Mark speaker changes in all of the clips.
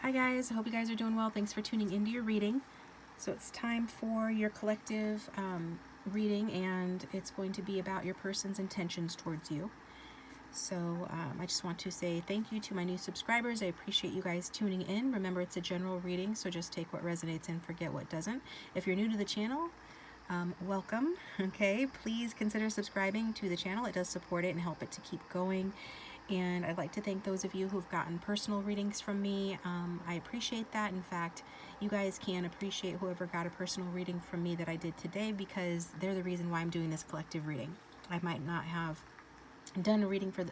Speaker 1: Hi guys, I hope you guys are doing well. Thanks for tuning into your reading. So it's time for your collective reading, and it's going to be about your person's intentions towards you. So I just want to say thank you to my new subscribers. I appreciate you guys tuning in. Remember, it's a general reading, so just take what resonates and forget what doesn't. If you're new to the channel, welcome. Okay, please consider subscribing to the channel. It does support it and help it to keep going. And I'd like to thank those of you who've gotten personal readings from me. I appreciate that. In fact, you guys can appreciate whoever got a personal reading from me that I did today, because they're the reason why I'm doing this collective reading. I might not have done a reading for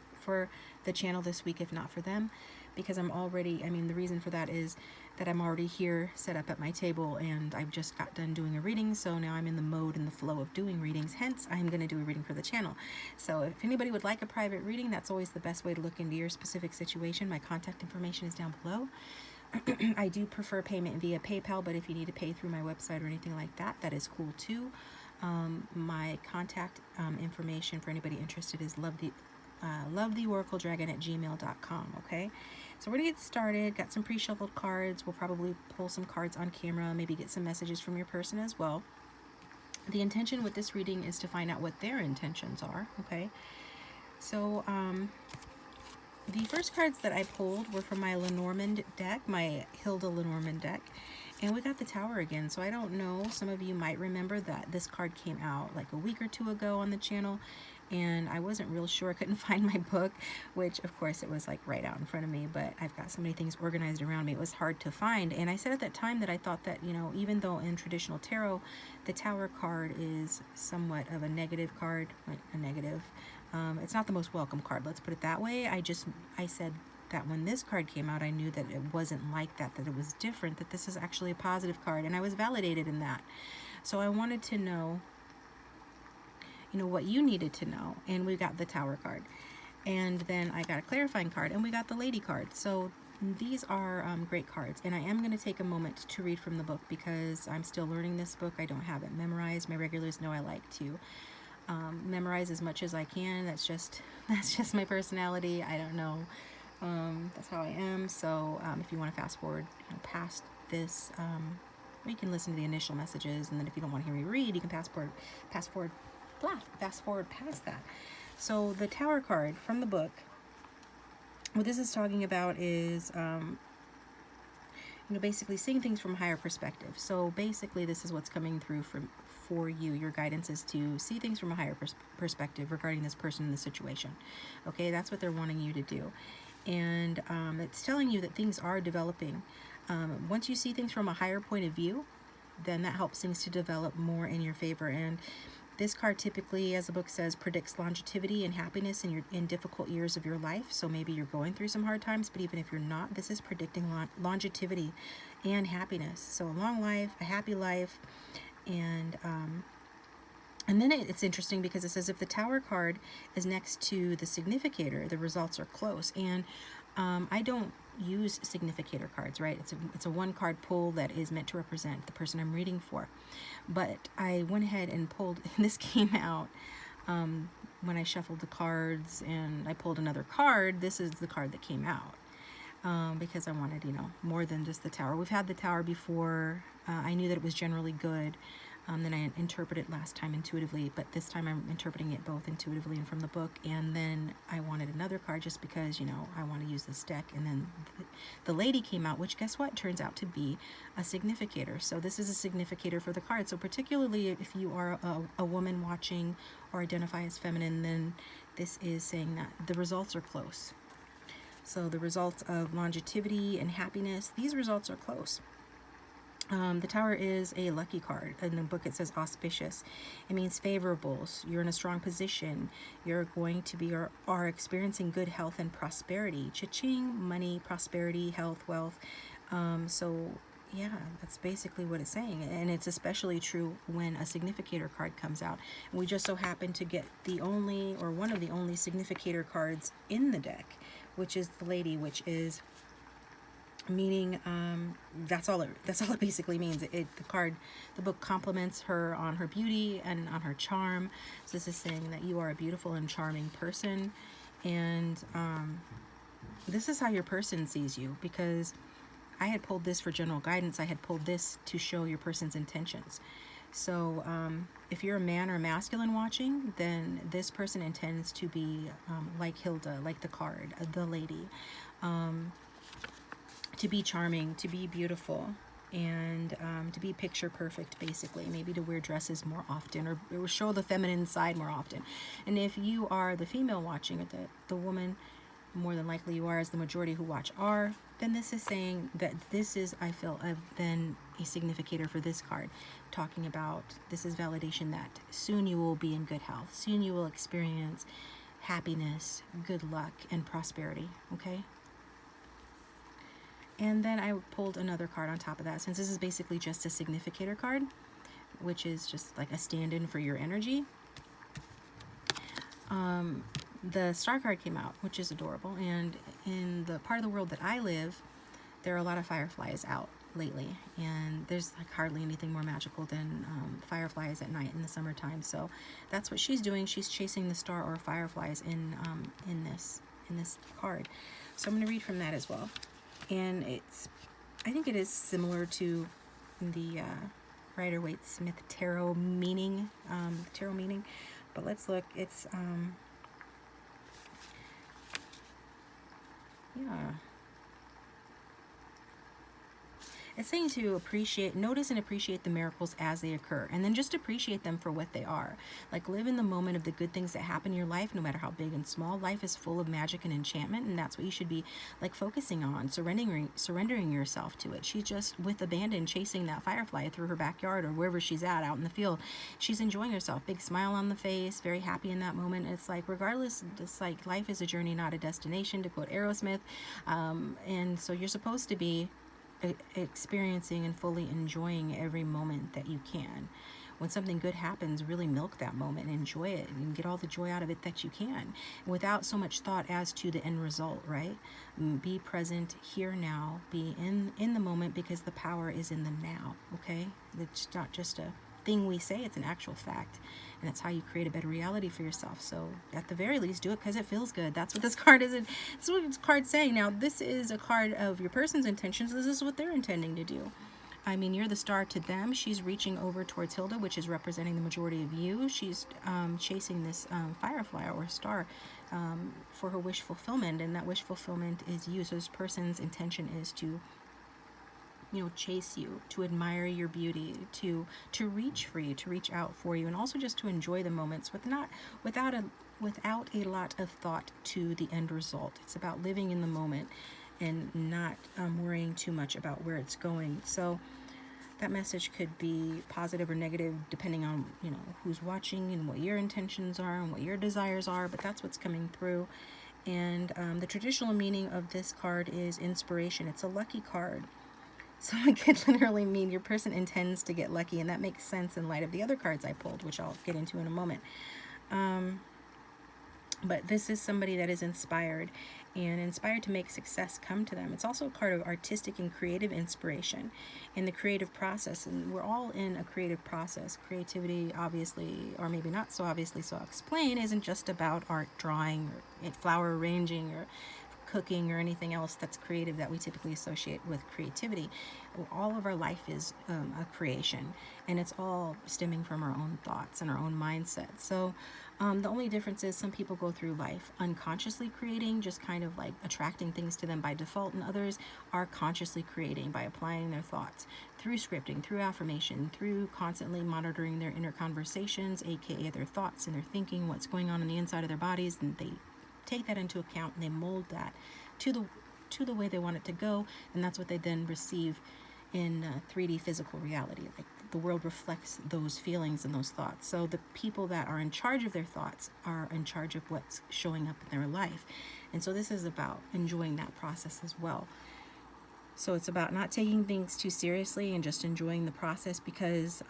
Speaker 1: the channel this week if not for them, because I'm already, the reason for that is that I'm already here set up at my table and I've just got done doing a reading, so now I'm in the mode and the flow of doing readings, hence I'm going to do a reading for the channel. So if anybody would like a private reading, that's always the best way to look into your specific situation. My contact information is down below. I do prefer payment via PayPal, but if you need to pay through my website or anything like that, that is cool too. My contact information for anybody interested is TheOracleDragon at gmail.com. Okay, so we're gonna get started. Got some pre-shuffled cards. We'll probably pull some cards on camera, maybe get some messages from your person as well. The intention with this reading is to find out what their intentions are. Okay, so the first cards that I pulled were from my Lenormand deck, my Hilda Lenormand deck, and we got the Tower again. So I don't know, some of you might remember that this card came out like a week or two ago on the channel, and I wasn't real sure. I couldn't find my book, which of course it was like right out in front of me, but I've got so many things organized around me, it was hard to find. And I said at that time that I thought that, you know, even though in traditional tarot the Tower card is somewhat of a negative card, like a negative, it's not the most welcome card, let's put it that way. I said that when this card came out, I knew that it wasn't like that, that it was different, that this is actually a positive card, and I was validated in that. So I wanted to know, you know, what you needed to know, and we got the Tower card. And then I got a clarifying card, and we got the Lady card. So these are great cards, and I am going to take a moment to read from the book because I'm still learning this book. I don't have it memorized. My regulars know I like to memorize as much as I can. That's just my personality. I don't know. That's how I am. So if you want to fast forward, past this, you can listen to the initial messages, and then if you don't want to hear me read, you can fast forward past that. So the Tower card from the book, what this is talking about is basically seeing things from a higher perspective. So basically this is what's coming through for you. Your guidance is to see things from a higher perspective regarding this person in the situation. Okay, that's what they're wanting you to do. And it's telling you that things are developing. Once you see things from a higher point of view, then that helps things to develop more in your favor. And this card typically, as the book says, predicts longevity and happiness in difficult years of your life. So maybe you're going through some hard times, but even if you're not, this is predicting longevity and happiness. So a long life, a happy life, and then it's interesting because it says if the Tower card is next to the Significator, the results are close. And I don't use Significator cards, right? It's a one card pull that is meant to represent the person I'm reading for. But I went ahead and pulled, this came out when I shuffled the cards and I pulled another card. This is the card that came out because I wanted, more than just the Tower. We've had the Tower before. I knew that it was generally good. Then I interpreted it last time intuitively, but this time I'm interpreting it both intuitively and from the book. And then I wanted another card just because, I want to use this deck. And then the Lady came out, which guess what? Turns out to be a significator. So this is a significator for the card. So particularly if you are a woman watching or identify as feminine, then this is saying that the results are close. So the results of longevity and happiness, these results are close. The Tower is a lucky card. In the book it says auspicious. It means favorables. You're in a strong position. You're going to be or are experiencing good health and prosperity. Cha-ching, money, prosperity, health, wealth. So yeah, that's basically what it's saying. And it's especially true when a significator card comes out. And we just so happen to get the only, or one of the only significator cards in the deck, which is the Lady, which is meaning that's all it basically means. The book compliments her on her beauty and on her charm. So this is saying that you are a beautiful and charming person, and this is how your person sees you, because I had pulled this for general guidance. I had pulled this to show your person's intentions. So if you're a man or masculine watching, then this person intends to be like Hilda, like the card, the lady, to be charming, to be beautiful, and to be picture perfect, basically. Maybe to wear dresses more often, or show the feminine side more often. And if you are the female watching, or the woman, more than likely you are, as the majority who watch are, then this is saying that this is, I feel, then a significator for this card, talking about this is validation that soon you will be in good health, soon you will experience happiness, good luck, and prosperity. Okay. And then I pulled another card on top of that, since this is basically just a significator card, which is just like a stand-in for your energy. The star card came out, which is adorable. And in the part of the world that I live, there are a lot of fireflies out lately, and there's like hardly anything more magical than fireflies at night in the summertime. So that's what she's doing. She's chasing the star or fireflies in this card. So I'm going to read from that as well. And I think it is similar to the Rider-Waite-Smith tarot meaning, but let's look. It's yeah. It's saying to notice and appreciate the miracles as they occur, and then just appreciate them for what they are. Like, live in the moment of the good things that happen in your life, no matter how big and small. Life is full of magic and enchantment, and that's what you should be like focusing on, surrendering yourself to it. She's just with abandon chasing that firefly through her backyard or wherever she's at, out in the field. She's enjoying herself, big smile on the face, very happy in that moment. It's like, regardless, it's like life is a journey, not a destination, to quote Aerosmith. And so you're supposed to be experiencing and fully enjoying every moment that you can. When something good happens, really milk that moment and enjoy it, and get all the joy out of it that you can, without so much thought as to the end result, right? Be present here now, be in the moment, because the power is in the now. Okay, it's not just a thing we say, it's an actual fact, and that's how you create a better reality for yourself. So at the very least, do it because it feels good. That's what this card is. That's what this card's saying. Now, this is a card of your person's intentions. This is what they're intending to do. I mean, you're the star to them. She's reaching over towards Hilda, which is representing the majority of you. She's chasing this firefly or star for her wish fulfillment, and that wish fulfillment is you. So this person's intention is to chase you, to admire your beauty, to reach for you, to reach out for you, and also just to enjoy the moments without a lot of thought to the end result. It's about living in the moment and not worrying too much about where it's going. So that message could be positive or negative depending on who's watching and what your intentions are and what your desires are, but that's what's coming through. And the traditional meaning of this card is inspiration. It's a lucky card. So it could literally mean your person intends to get lucky, and that makes sense in light of the other cards I pulled, which I'll get into in a moment. But this is somebody that is inspired to make success come to them. It's also a card of artistic and creative inspiration in the creative process, and we're all in a creative process. Creativity, obviously, or maybe not so obviously, so I'll explain, isn't just about art, drawing, or flower arranging, or cooking, or anything else that's creative that we typically associate with creativity. All of our life is a creation, and it's all stemming from our own thoughts and our own mindset. So the only difference is some people go through life unconsciously creating, just kind of like attracting things to them by default, and others are consciously creating by applying their thoughts through scripting, through affirmation, through constantly monitoring their inner conversations, aka their thoughts and their thinking, what's going on the inside of their bodies, and they take that into account and they mold that to the way they want it to go, and that's what they then receive in 3D physical reality. Like, the world reflects those feelings and those thoughts. So the people that are in charge of their thoughts are in charge of what's showing up in their life. And so this is about enjoying that process as well. So it's about not taking things too seriously and just enjoying the process, because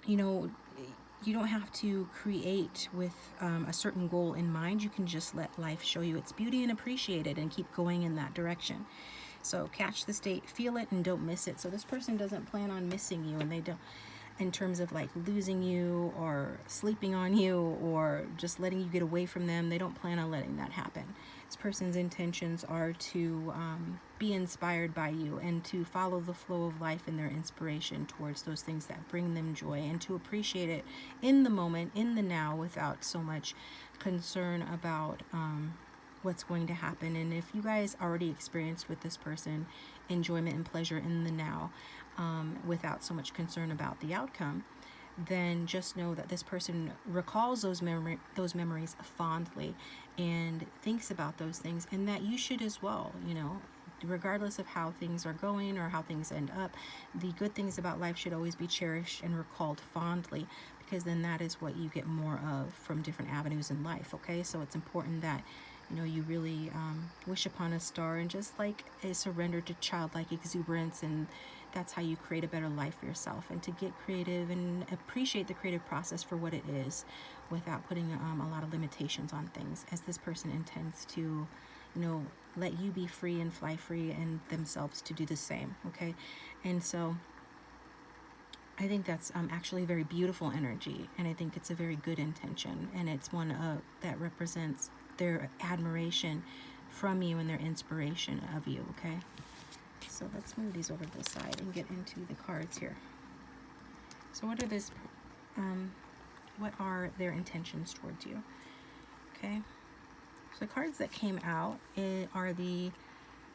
Speaker 1: you don't have to create with a certain goal in mind. You can just let life show you its beauty and appreciate it and keep going in that direction. So catch the state, feel it, and don't miss it. So this person doesn't plan on missing you, and they don't, in terms of like losing you or sleeping on you or just letting you get away from them. They don't plan on letting that happen. This person's intentions are to be inspired by you and to follow the flow of life and their inspiration towards those things that bring them joy, and to appreciate it in the moment, in the now, without so much concern about what's going to happen. And if you guys already experienced with this person enjoyment and pleasure in the now, without so much concern about the outcome, then just know that this person recalls those memories fondly and thinks about those things, and that you should as well. You know, regardless of how things are going or how things end up, the good things about life should always be cherished and recalled fondly, because then that is what you get more of from different avenues in life. Okay, so it's important that, you know, you really wish upon a star and just like surrender to childlike exuberance, and that's how you create a better life for yourself, and to get creative and appreciate the creative process for what it is, without putting a lot of limitations on things, as this person intends to, you know, let you be free and fly free, and themselves to do the same. Okay, and so I think that's actually very beautiful energy, and I think it's a very good intention, and it's one that represents their admiration from you and their inspiration of you. Okay, so let's move these over to the side and get into the cards here. So what are their intentions towards you? Okay, so the cards that came out are the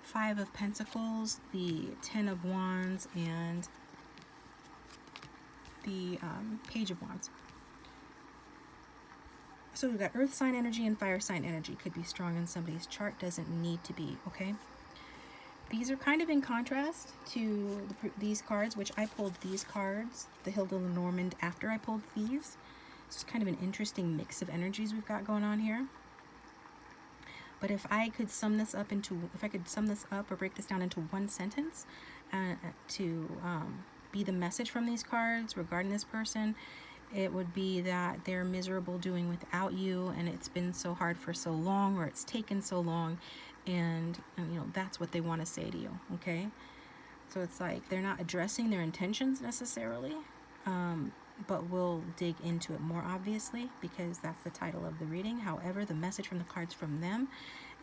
Speaker 1: Five of Pentacles, the Ten of Wands, and the Page of Wands. So we've got earth sign energy and fire sign energy. Could be strong in somebody's chart, doesn't need to be. Okay, these are kind of in contrast to these cards, which I pulled these cards, the Hilda Lenormand, after I pulled these. It's kind of an interesting mix of energies we've got going on here. But if I could sum this up or break this down into one sentence to be the message from these cards regarding this person, it would be that they're miserable doing without you, and it's been so hard for so long, or it's taken so long, and you know, that's what they want to say to you. Okay, so it's like they're not addressing their intentions necessarily, but we'll dig into it more, obviously, because that's the title of the reading. However, the message from the cards from them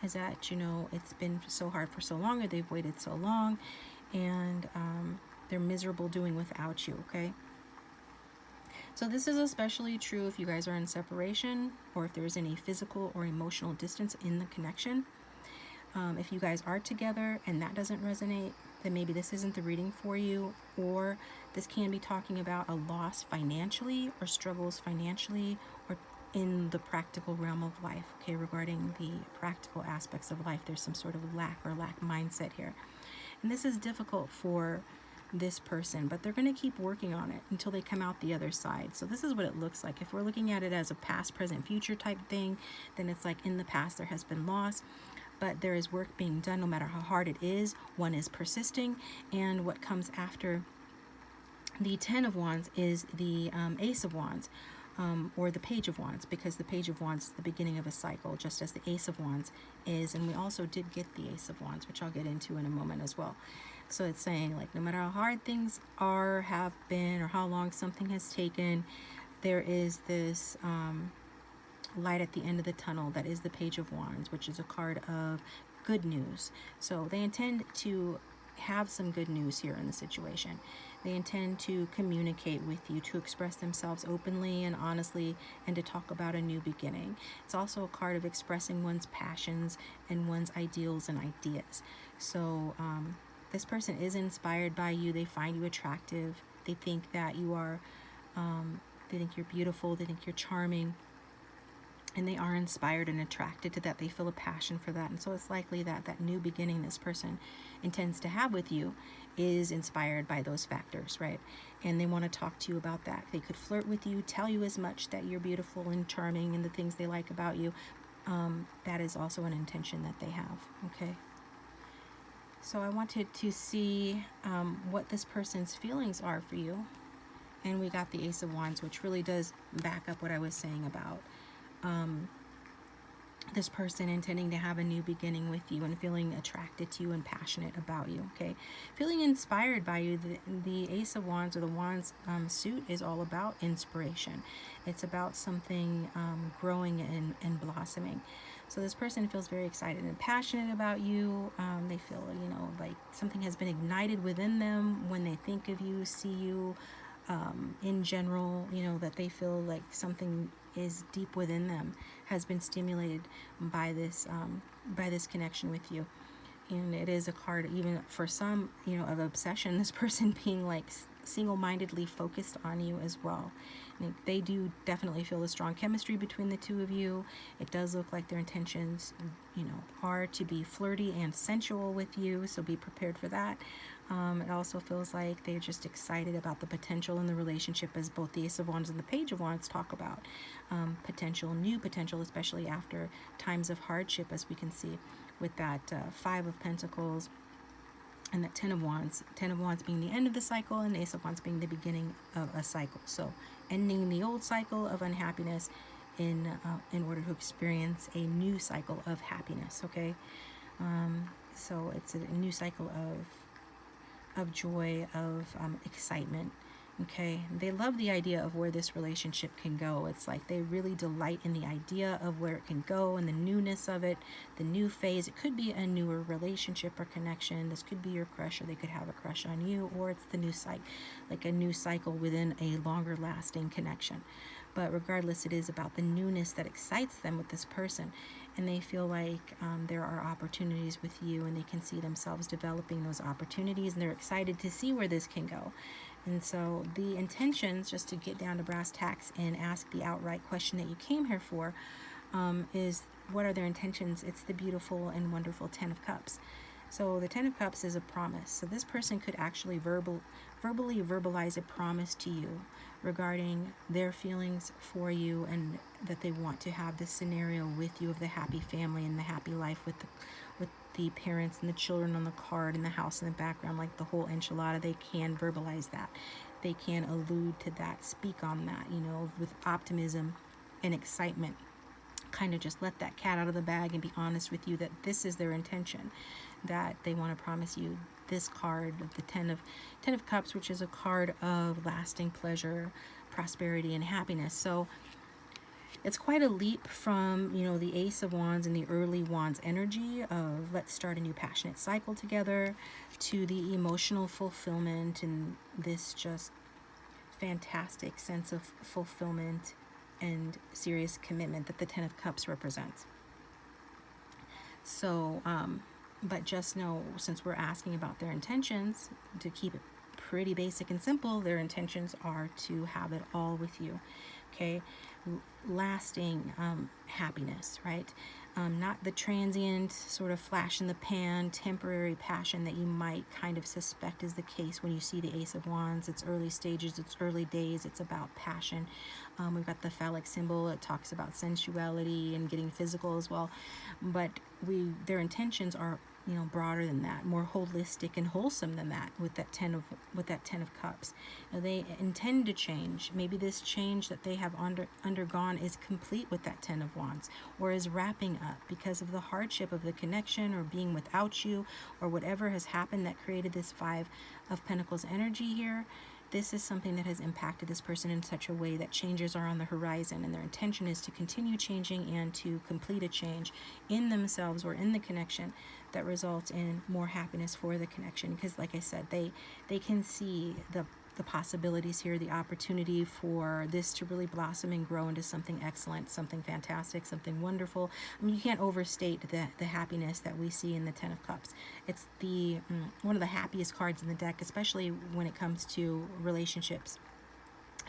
Speaker 1: is that, you know, it's been so hard for so long, or they've waited so long, and they're miserable doing without you. Okay, so this is especially true if you guys are in separation, or if there's any physical or emotional distance in the connection. If you guys are together and that doesn't resonate, then maybe this isn't the reading for you, or this can be talking about a loss financially, or struggles financially, or in the practical realm of life. Okay, regarding the practical aspects of life, there's some sort of lack mindset here. And this is difficult for this person, but they're going to keep working on it until they come out the other side. So this is what it looks like. If we're looking at it as a past, present, future type thing, then it's like in the past there has been loss, but there is work being done no matter how hard it is. One is persisting, and what comes after the Ten of Wands is the Ace of Wands, or the Page of Wands, because the Page of Wands is the beginning of a cycle, just as the Ace of Wands is. And we also did get the Ace of Wands, which I'll get into in a moment as well. So it's saying, like, no matter how hard things have been, or how long something has taken, there is this light at the end of the tunnel that is the Page of Wands, which is a card of good news. So they intend to have some good news here in the situation. They intend to communicate with you, to express themselves openly and honestly, and to talk about a new beginning. It's also a card of expressing one's passions and one's ideals and ideas. So this person is inspired by you. They find you attractive. They think that you are, they think you're beautiful. They think you're charming. And they are inspired and attracted to that. They feel a passion for that. And so it's likely that that new beginning this person intends to have with you is inspired by those factors, right? And they want to talk to you about that. They could flirt with you, tell you as much that you're beautiful and charming and the things they like about you. That is also an intention that they have, okay? So I wanted to see what this person's feelings are for you. And we got the Ace of Wands, which really does back up what I was saying about this person intending to have a new beginning with you and feeling attracted to you and passionate about you, okay? Feeling inspired by you. The Ace of Wands, or the Wands suit, is all about inspiration. It's about something growing and blossoming. So this person feels very excited and passionate about you. They feel, you know, like something has been ignited within them when they think of you, see you, in general, you know, that they feel like something is deep within them, has been stimulated by this connection with you. And it is a card, even for some, you know, of obsession, this person being like single-mindedly focused on you as well. And they do definitely feel a strong chemistry between the two of you. It does look like their intentions, you know, are to be flirty and sensual with you, so be prepared for that. It also feels like they're just excited about the potential in the relationship, as both the Ace of Wands and the Page of Wands talk about new potential, especially after times of hardship, as we can see with that Five of Pentacles and that Ten of Wands. Ten of Wands being the end of the cycle, and the Ace of Wands being the beginning of a cycle. So ending the old cycle of unhappiness in order to experience a new cycle of happiness. Okay, so it's a new cycle of joy, of excitement. Okay, they love the idea of where this relationship can go. It's like they really delight in the idea of where it can go and the newness of it, the new phase. It could be a newer relationship or connection. This could be your crush, or they could have a crush on you, or it's the new cycle, like a new cycle within a longer lasting connection. But regardless, it is about the newness that excites them with this person. And they feel like there are opportunities with you, and they can see themselves developing those opportunities, and they're excited to see where this can go. And so the intentions, just to get down to brass tacks and ask the outright question that you came here for, is what are their intentions? It's the beautiful and wonderful Ten of Cups. So the Ten of Cups is a promise. So this person could actually verbally verbalize a promise to you regarding their feelings for you, and that they want to have this scenario with you of the happy family and the happy life with the parents and the children on the card and the house in the background, like the whole enchilada. They can verbalize that. They can allude to that, speak on that, you know, with optimism and excitement. Kind of just let that cat out of the bag and be honest with you that this is their intention, that they want to promise you this card of the Ten of Cups, which is a card of lasting pleasure, prosperity, and happiness. So it's quite a leap from, you know, the Ace of Wands and the early Wands energy of let's start a new passionate cycle together, to the emotional fulfillment and this just fantastic sense of fulfillment and serious commitment that the Ten of Cups represents. So, but just know, since we're asking about their intentions, to keep it pretty basic and simple, their intentions are to have it all with you. Okay, lasting happiness, right? Not the transient sort of flash in the pan, temporary passion that you might kind of suspect is the case when you see the Ace of Wands. It's early stages, it's early days, it's about passion. We've got the phallic symbol. It talks about sensuality and getting physical as well. But their intentions are, you know, broader than that, more holistic and wholesome than that with that Ten of Cups. Now, they intend to change. Maybe this change that they have undergone is complete with that Ten of Wands, or is wrapping up because of the hardship of the connection, or being without you, or whatever has happened that created this Five of Pentacles energy here. This is something that has impacted this person in such a way that changes are on the horizon, and their intention is to continue changing and to complete a change in themselves or in the connection that results in more happiness for the connection. Because like I said, they can see the possibilities here, the opportunity for this to really blossom and grow into something excellent, something fantastic, something wonderful. I mean, you can't overstate the happiness that we see in the Ten of Cups. It's the one of the happiest cards in the deck, especially when it comes to relationships,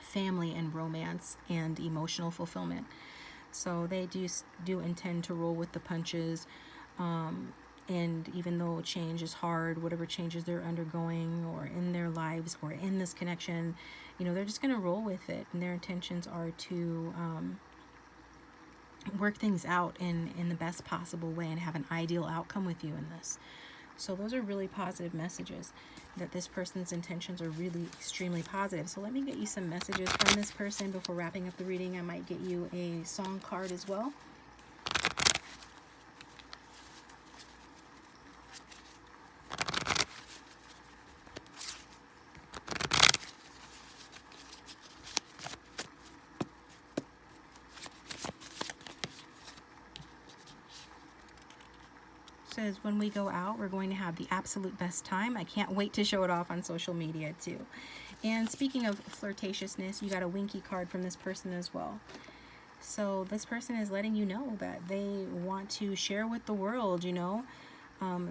Speaker 1: family and romance, and emotional fulfillment. So they do intend to roll with the punches. And even though change is hard, whatever changes they're undergoing or in their lives or in this connection, you know, they're just going to roll with it. And their intentions are to work things out in the best possible way and have an ideal outcome with you in this. So those are really positive messages, that this person's intentions are really extremely positive. So let me get you some messages from this person before wrapping up the reading. I might get you a song card as well. says, when we go out, we're going to have the absolute best time. I can't wait to show it off on social media too. And speaking of flirtatiousness, you got a winky card from this person as well. So this person is letting you know that they want to share with the world, you know,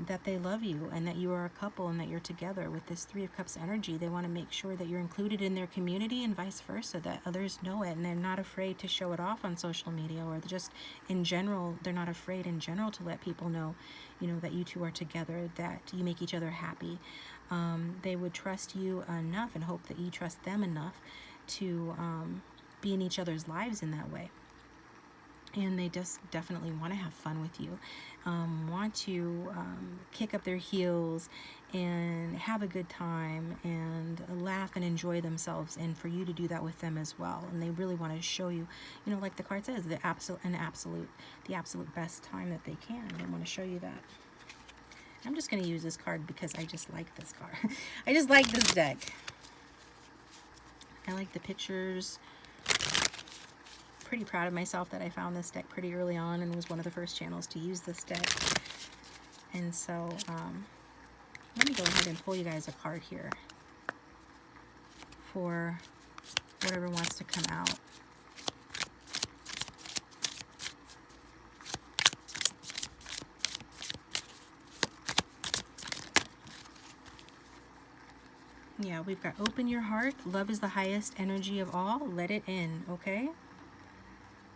Speaker 1: that they love you and that you are a couple and that you're together. With this Three of Cups energy, they want to make sure that you're included in their community and vice versa, that others know it, and they're not afraid to show it off on social media, or just in general, they're not afraid in general to let people know, you know, that you two are together, that you make each other happy. They would trust you enough and hope that you trust them enough to be in each other's lives in that way. And they just definitely want to have fun with you, want to kick up their heels and have a good time and laugh and enjoy themselves, and for you to do that with them as well. And they really want to show you, you know, like the card says, the absolute best time that they can. They want to show you that. I'm just going to use this card because I just like this card. I just like this deck. I like the pictures. Pretty proud of myself that I found this deck pretty early on and was one of the first channels to use this deck. And so let me go ahead and pull you guys a card here for whatever wants to come out. Yeah, we've got open your heart. Love is the highest energy of all. Let it in, okay?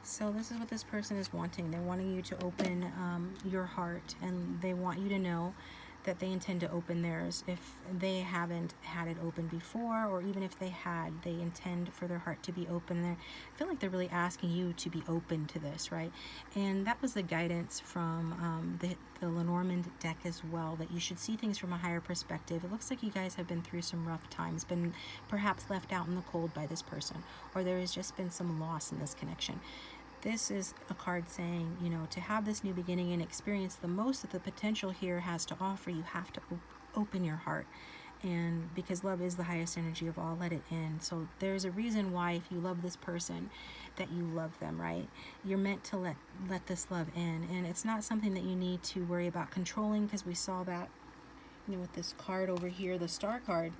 Speaker 1: So this is what this person is wanting. They're wanting you to open your heart, and they want you to know that they intend to open theirs. If they haven't had it open before, or even if they had, they intend for their heart to be open. I feel like they're really asking you to be open to this, right? And that was the guidance from the Lenormand deck as well, that you should see things from a higher perspective. It looks like you guys have been through some rough times, been perhaps left out in the cold by this person, or there has just been some loss in this connection. This is a card saying, you know, to have this new beginning and experience the most that the potential here has to offer, you have to open your heart. And because love is the highest energy of all, let it in. So there's a reason why, if you love this person, that you love them, right? You're meant to let this love in. And it's not something that you need to worry about controlling, because we saw that, you know, with this card over here, the Star card.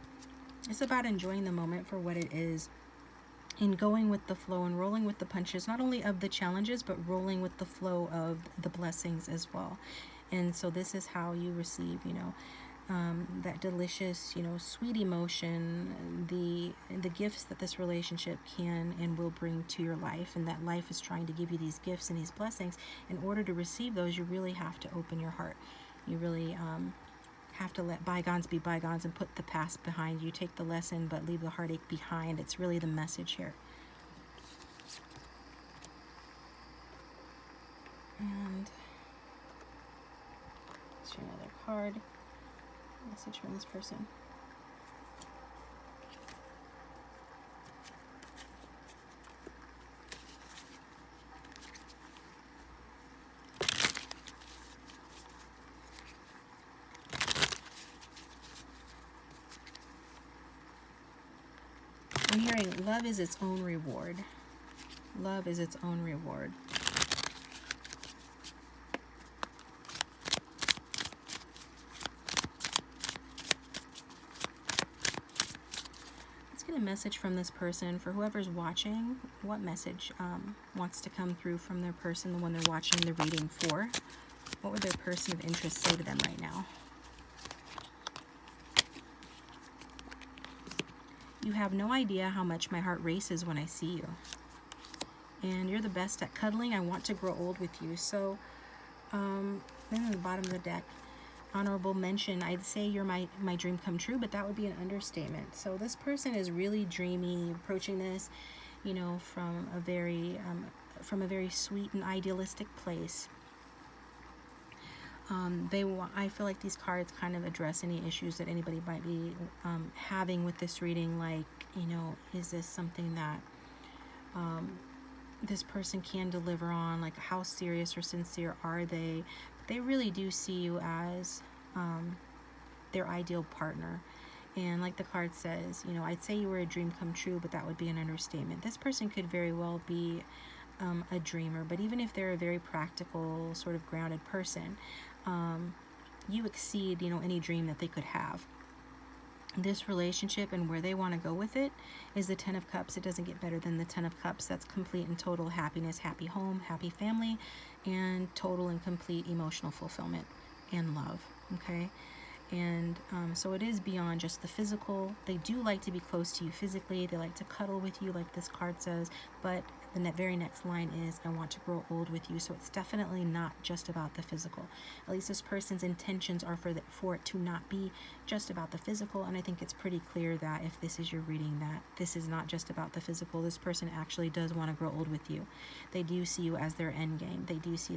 Speaker 1: It's about enjoying the moment for what it is, and going with the flow and rolling with the punches, not only of the challenges, but rolling with the flow of the blessings as well. And so this is how you receive, you know, that delicious, you know, sweet emotion, the gifts that this relationship can and will bring to your life, and that life is trying to give you these gifts and these blessings. In order to receive those, you really have to open your heart. You really have to let bygones be bygones and put the past behind you. Take the lesson, but leave the heartache behind. It's really the message here. And let's show another card. Message from this person. I'm hearing love is its own reward. Love is its own reward. Let's get a message from this person for whoever's watching. What message wants to come through from their person, the one they're watching the reading for? What would their person of interest say to them right now? You have no idea how much my heart races when I see you. And you're the best at cuddling. I want to grow old with you. So, then at the bottom of the deck, honorable mention. I'd say you're my dream come true, but that would be an understatement. So this person is really dreamy, approaching this, you know, from a very sweet and idealistic place. I feel like these cards kind of address any issues that anybody might be having with this reading. Like, you know, is this something that this person can deliver on? Like, how serious or sincere are they? But they really do see you as their ideal partner. And like the card says, you know, I'd say you were a dream come true, but that would be an understatement. This person could very well be a dreamer, but even if they're a very practical, sort of grounded person, you exceed, you know, any dream that they could have. This relationship and where they want to go with it is the Ten of Cups. It doesn't get better than the Ten of Cups. That's complete and total happiness, happy home, happy family, and total and complete emotional fulfillment and love. Okay. And so it is beyond just the physical. They do like to be close to you physically. They like to cuddle with you, like this card says. But the very next line is, I want to grow old with you. So it's definitely not just about the physical. At least this person's intentions are for it to not be just about the physical. And I think it's pretty clear that if this is your reading, that this is not just about the physical. This person actually does want to grow old with you. They do see you as their end game. They do see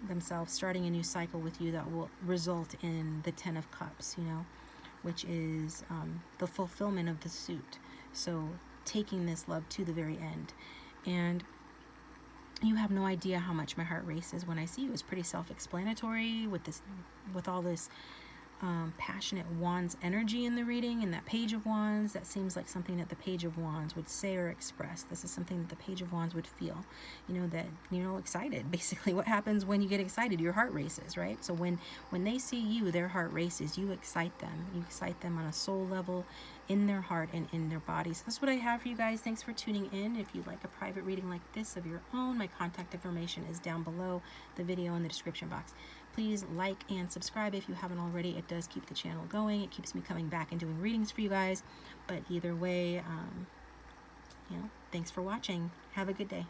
Speaker 1: themselves starting a new cycle with you that will result in the Ten of Cups, you know, which is the fulfillment of the suit. So taking this love to the very end. And you have no idea how much my heart races when I see you. It's pretty self-explanatory with all this passionate Wands energy in the reading, and that Page of Wands, that seems like something that the Page of Wands would say or express. This is something that the Page of Wands would feel, you know, that, you know, excited. Basically what happens when you get excited, your heart races, right? So when they see you, their heart races. You excite them on a soul level, in their heart and in their bodies. So that's what I have for you guys. Thanks for tuning in. If you'd like a private reading like this of your own, my contact information is down below the video in the description box. Please like and subscribe if you haven't already. It does keep the channel going. It keeps me coming back and doing readings for you guys. But either way, you know, thanks for watching. Have a good day.